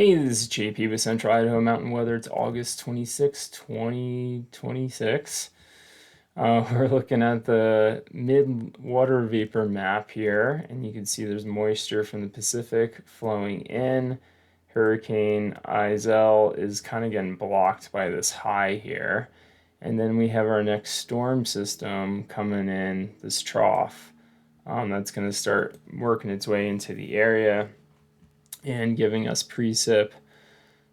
Hey, this is JP with Central Idaho Mountain Weather. It's August 26, 2026. We're looking at the mid-water vapor map here, and you can see there's moisture from the Pacific flowing in. Hurricane Isel is kind of getting blocked by this high here. And then we have our next storm system coming in, this trough. That's going to start working its way into the area and giving us precip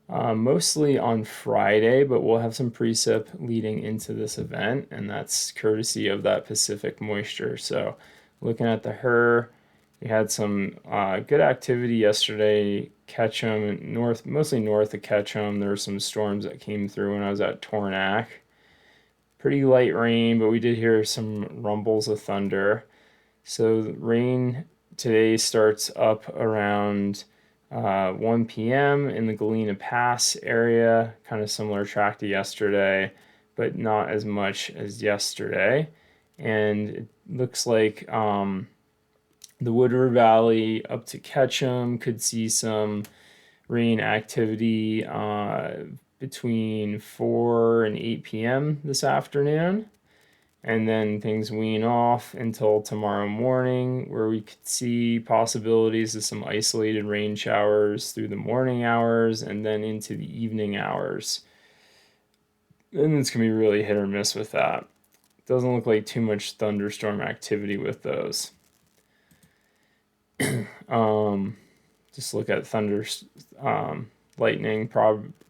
mostly on Friday, but we'll have some precip leading into this event, and that's courtesy of that Pacific moisture. So, looking at the HUR, we had some good activity yesterday. Ketchum, mostly north of Ketchum, there were some storms that came through when I was at Tornac. Pretty light rain, but we did hear some rumbles of thunder. So, the rain today starts up around 1 p.m. in the Galena Pass area, kind of similar track to yesterday, but not as much as yesterday. And it looks like the Woodward Valley up to Ketchum could see some rain activity between 4 and 8 p.m. this afternoon. And then things wean off until tomorrow morning, where we could see possibilities of some isolated rain showers through the morning hours and then into the evening hours. And it's going to be really hit or miss with that. Doesn't look like too much thunderstorm activity with those. Just look at lightning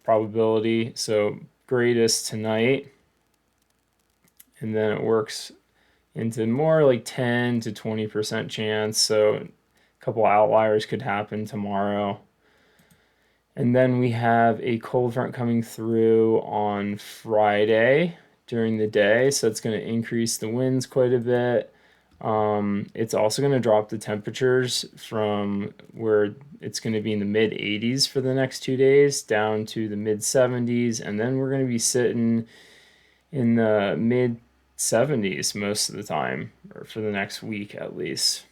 probability. So greatest tonight, and then it works into more like 10 to 20% chance. So a couple outliers could happen tomorrow. And then we have a cold front coming through on Friday during the day. So it's going to increase the winds quite a bit. It's also going to drop the temperatures from where it's going to be in the mid 80s for the next 2 days down to the mid 70s. And then we're going to be sitting in the mid 70s most of the time, or for the next week at least.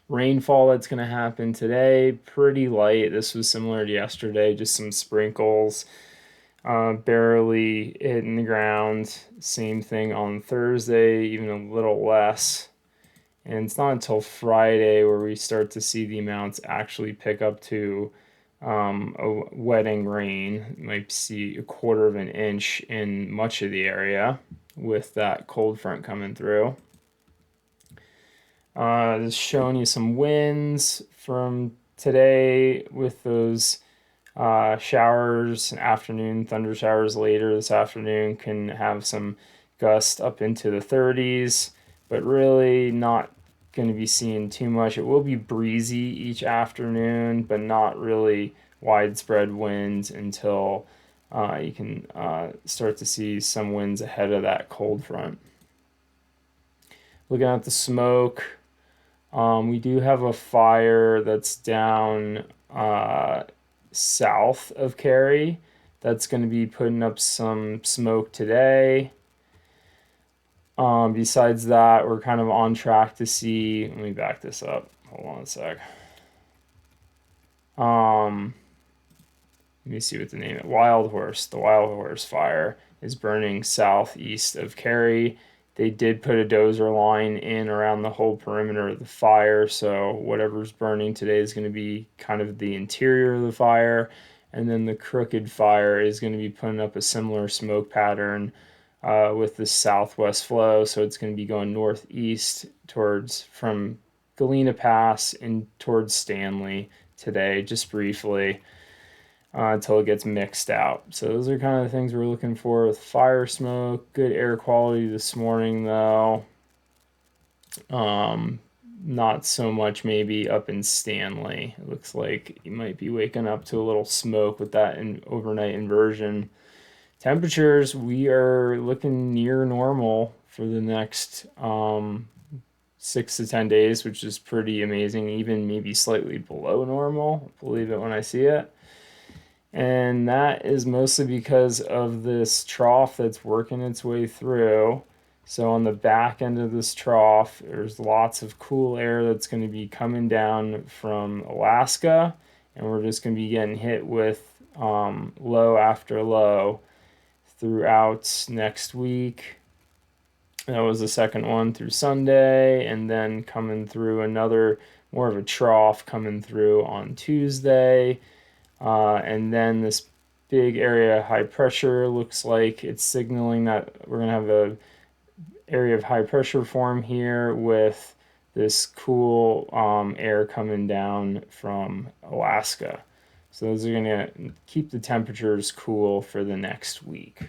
Rainfall that's going to happen today, pretty light. This was similar to yesterday, just some sprinkles, barely hitting the ground. Same thing on Thursday, even a little less. And it's not until Friday where we start to see the amounts actually pick up to a wetting rain. You might see a quarter of an inch in much of the area with that cold front coming through. Just showing you some winds from today with those showers, afternoon thunder showers later this afternoon can have some gusts up into the 30s, but really not going to be seeing too much. It will be breezy each afternoon, but not really widespread winds until you can start to see some winds ahead of that cold front. Looking at the smoke, we do have a fire that's down south of Cary that's going to be putting up some smoke today. Besides that, we're kind of on track to see. Let me back this up. Hold on a sec. Let me see what the name is. Wild Horse. The Wild Horse fire is burning southeast of Cary. They did put a dozer line in around the whole perimeter of the fire, so whatever's burning today is going to be kind of the interior of the fire, and then the Crooked fire is going to be putting up a similar smoke pattern with the southwest flow, so it's going to be going northeast towards from Galena Pass and towards Stanley today, just briefly, until it gets mixed out. So those are kind of the things we're looking for with fire smoke. Good air quality this morning, though. Not so much maybe up in Stanley. It looks like you might be waking up to a little smoke with that overnight inversion. Temperatures, we are looking near normal for the next 6 to 10 days, which is pretty amazing. Even maybe slightly below normal. I'll believe it when I see it. And that is mostly because of this trough that's working its way through. So on the back end of this trough, there's lots of cool air that's going to be coming down from Alaska and we're just going to be getting hit with low after low throughout next week. That was the second one through Sunday, and then coming through another more of a trough coming through on Tuesday. And then this big area of high pressure looks like it's signaling that we're going to have a area of high pressure form here with this cool air coming down from Alaska. So those are going to keep the temperatures cool for the next week.